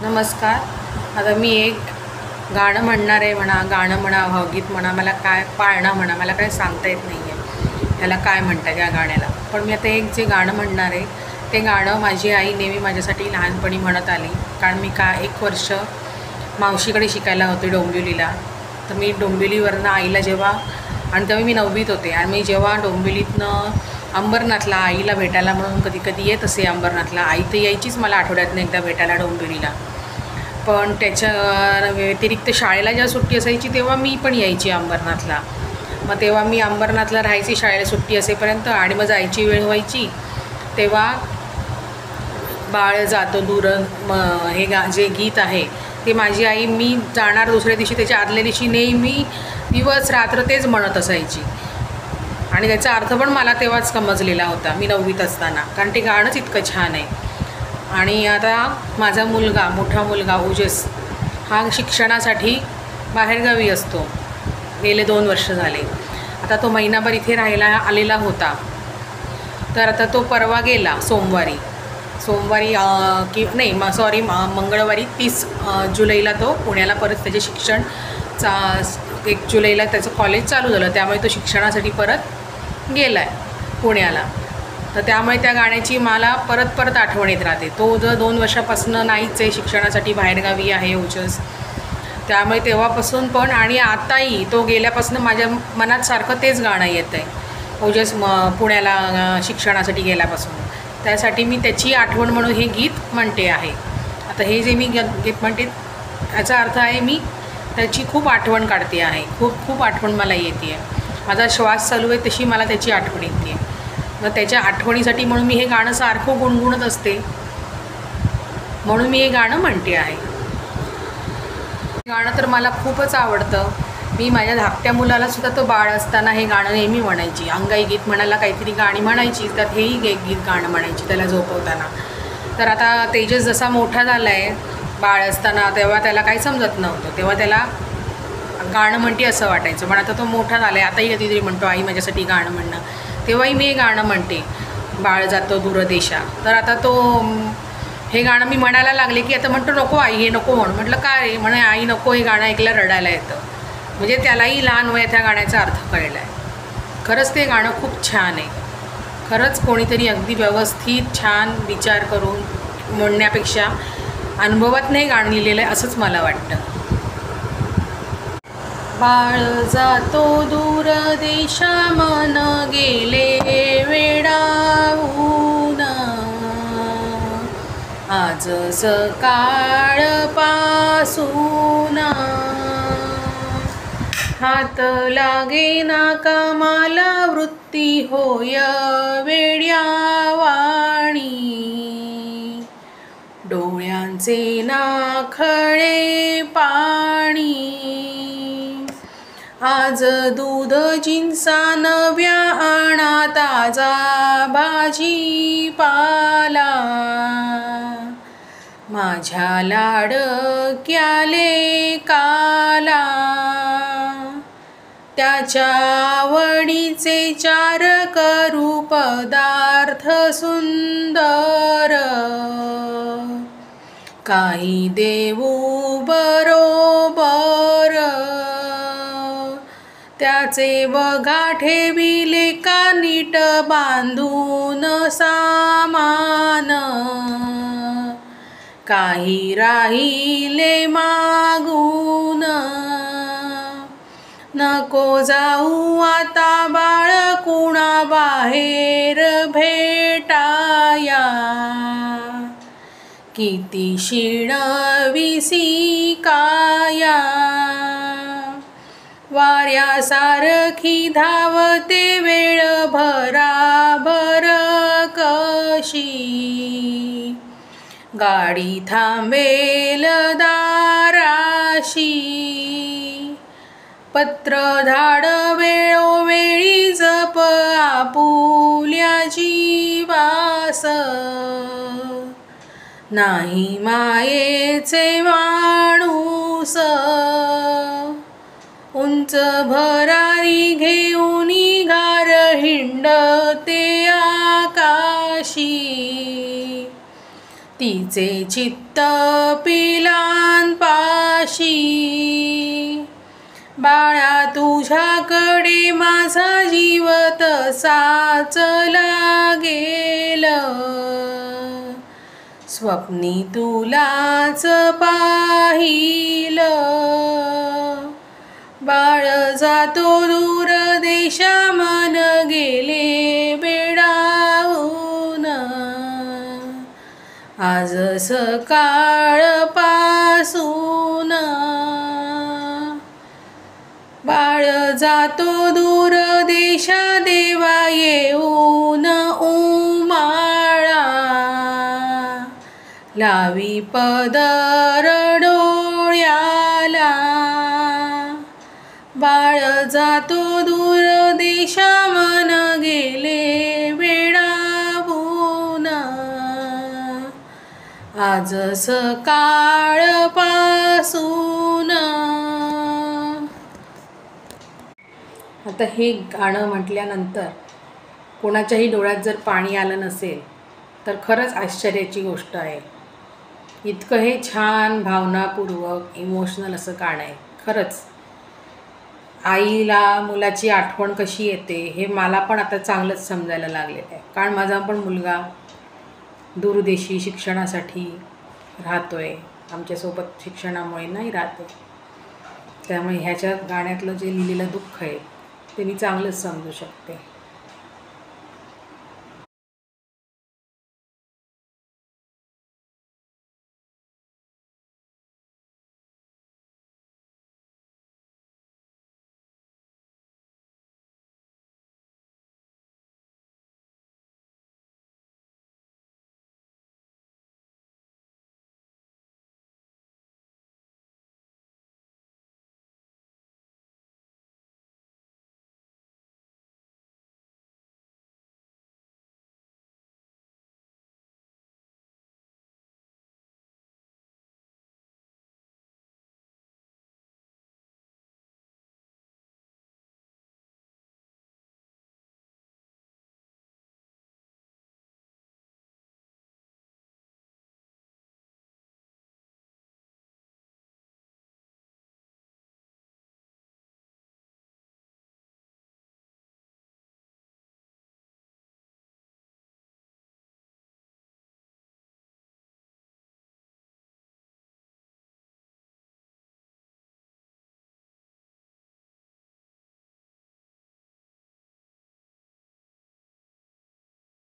नमस्कार. आता मी एक गाणं म्हणणार आहे. गाणं म्हणा, भावगीत म्हणा, मला काय पाळणं म्हणा, मला काय सांगता येत नाही आहे ह्याला काय म्हणतात या गाण्याला. पण मी आता एक जे गाणं म्हणणार आहे ते गाणं माझी आई नेहमी माझ्यासाठी लहानपणी म्हणत आली. कारण मी 1 वर्ष मावशीकडे शिकायला होते डोंबिवलीला. तर मी डोंबिवलीवरनं आईला जेव्हा, आणि तेव्हा मी 9वीत होते, आणि मी जेव्हा डोंबिवलीतनं अंबरनाथला आईला भेटायला म्हणून कधी कधी येत असे अंबरनाथला. आई तर यायचीच मला आठवड्यातनं एकदा भेटायला डोंबिवलीला. पण त्याच्या व्यतिरिक्त शाळेला जेव्हा सुट्टी असायची तेव्हा मी पण यायची अंबरनाथला. मग तेव्हा मी अंबरनाथला राहायची शाळेला सुट्टी असेपर्यंत, आणि मग जायची वेळ व्हायची तेव्हा बाळ जातो दूर हे जे गीत आहे ते माझी आई, मी जाणार दुसऱ्या दिवशी त्याच्या आदल्या दिवशी नेहमी दिवस रात्र तेच म्हणत असायची. आणि त्याचा अर्थ पण मला तेव्हाच समजलेला होता मी 9वीत असताना, कारण ते गाणंच इतकं छान आहे. आणि आता माझा मोठा मुलगा ओजस हा शिक्षणासाठी बाहेरगावी असतो. गेले 2 वर्ष झाले. आता तो महिनाभर इथे राहायला आलेला होता. तर आता तो परवा गेला सोमवारी मंगळवारी 30 जुलैला तो पुण्याला परत त्याचे शिक्षण 1 जुलैला त्याचं कॉलेज चालू झालं. त्यामुळे तो शिक्षणासाठी परत गेला आहे पुण्याला. तर त्यामुळे त्या गाण्याची मला परत आठवण येत राहते. तो जर 2 वर्षापासून नाहीच आहे, शिक्षणासाठी बाहेरगावी आहे ओजस. त्यामुळे तेव्हापासून पण आणि आताही तो गेल्यापासून माझ्या मनात सारखं तेच गाणं येतं आहे, ओजस पुण्याला शिक्षणासाठी गेल्यापासून. त्यासाठी मी त्याची आठवण म्हणून हे गीत म्हणते आहे. आता हे जे मी गीत म्हणते याचा अर्थ आहे मी त्याची खूप आठवण काढते आहे. खूप आठवण मला येते आहे. माझा श्वास चालू आहे तशी मला त्याची आठवण येते आहे. मग त्याच्या आठवणीसाठी म्हणून मी हे गाणं सारखं गुणगुणत असते, म्हणून मी हे गाणं म्हणते आहे. गाणं तर मला खूपच आवडतं. मी माझ्या धाकट्या मुलालासुद्धा तो बाळ असताना हे गाणं नेहमी म्हणायची. अंगाई गीत म्हणायला काहीतरी गाणी म्हणायची, तर हेही गीत गाणं म्हणायची त्याला झोपवताना. तर आता तेजस जसा मोठा झाला आहे बाळ असताना, तेव्हा त्याला काही समजत नव्हतं. तेव्हा त्याला गाणं म्हणते असं वाटायचं. पण आता तो मोठा झाला आहे, आताही कधीतरी म्हणतो आई माझ्यासाठी गाणं म्हणणं. तेव्हाही मी हे गाणं म्हणते, बाळ जातो दूरदेशा. तर आता तो हे गाणं मी म्हणायला लागले की आता म्हणतो नको आई हे नको म्हण. म्हटलं का रे? म्हणे आई नको, हे गाणं ऐकलं रडायला येतं. म्हणजे त्यालाही लहान वयात त्या गाण्याचा अर्थ कळला आहे. खरंच ते गाणं खूप छान आहे. खरंच कोणीतरी अगदी व्यवस्थित छान विचार करून म्हणण्यापेक्षा अनुभवात नाही गाणं लिहिलेलं आहे असंच मला वाटतं. बाळ जातो दूर देशा, मन गेले वेडावून. आज सकाळ पासून हात लागे ना कामाला, वृत्ती होय वेड्यावाणी. डोळ्यांचे नाखळे पाणी. आज दूध जिन्सा नव्या, आणा ताजा भाजीपाला. माझ्या लाडक्याले काला, त्याच्या आवडीचे 4 करू पदार्थ सुंदर. काही देऊ बरोबर, त्याचे बघा ठेविले का नीट बांधून सामान. काही राहिले मागून, नको जाऊ आता बाळ कुणा बाहेर भेटाया. किती शिणविसी काया, वाऱ्यासारखी धावते वेळ भराभर कशी. गाडी थांबेल दाराशी, पत्र धाड वेळोवेळी जप आपुल्या जीवास. नाही मायेचे माणूस, उंच भरारी घेऊन गार हिंडते आकाशी. तिचे चित्त पिलांपाशी, बाळा तुझ्याकडे माझा जीव तसाच लागेल, स्वप्नी तुलाच पाहिलं. बाळ जातो दूर देशा, मन गेले वेडावून, आज सकाळपासून. बाळ जातो दूर देशा, देवा येऊन उमाळा, लावी पदर डोळ्याला. बाळ जातो दूर देशा, मन गेले वेडावून, आज सकाळपासून. आता हे गाणं म्हटल्यानंतर कोणाच्याही डोळ्यात जर पाणी आलं नसेल तर खरंच आश्चर्याची गोष्ट आहे. इतकं हे छान भावनापूर्वक इमोशनल असं गाणं आहे. खरंच आईला मुलाची आठवण कशी येते हे मला पण आता चांगलंच समजायला लागलेलं आहे. कारण माझा पण मुलगा दूरदेशी शिक्षणासाठी राहतो आहे, आमच्यासोबत शिक्षणामुळे नाही राहतो. त्यामुळे ह्याच्या गाण्यातलं जे लिहिलेलं दुःख आहे ते मी चांगलंच समजू शकते.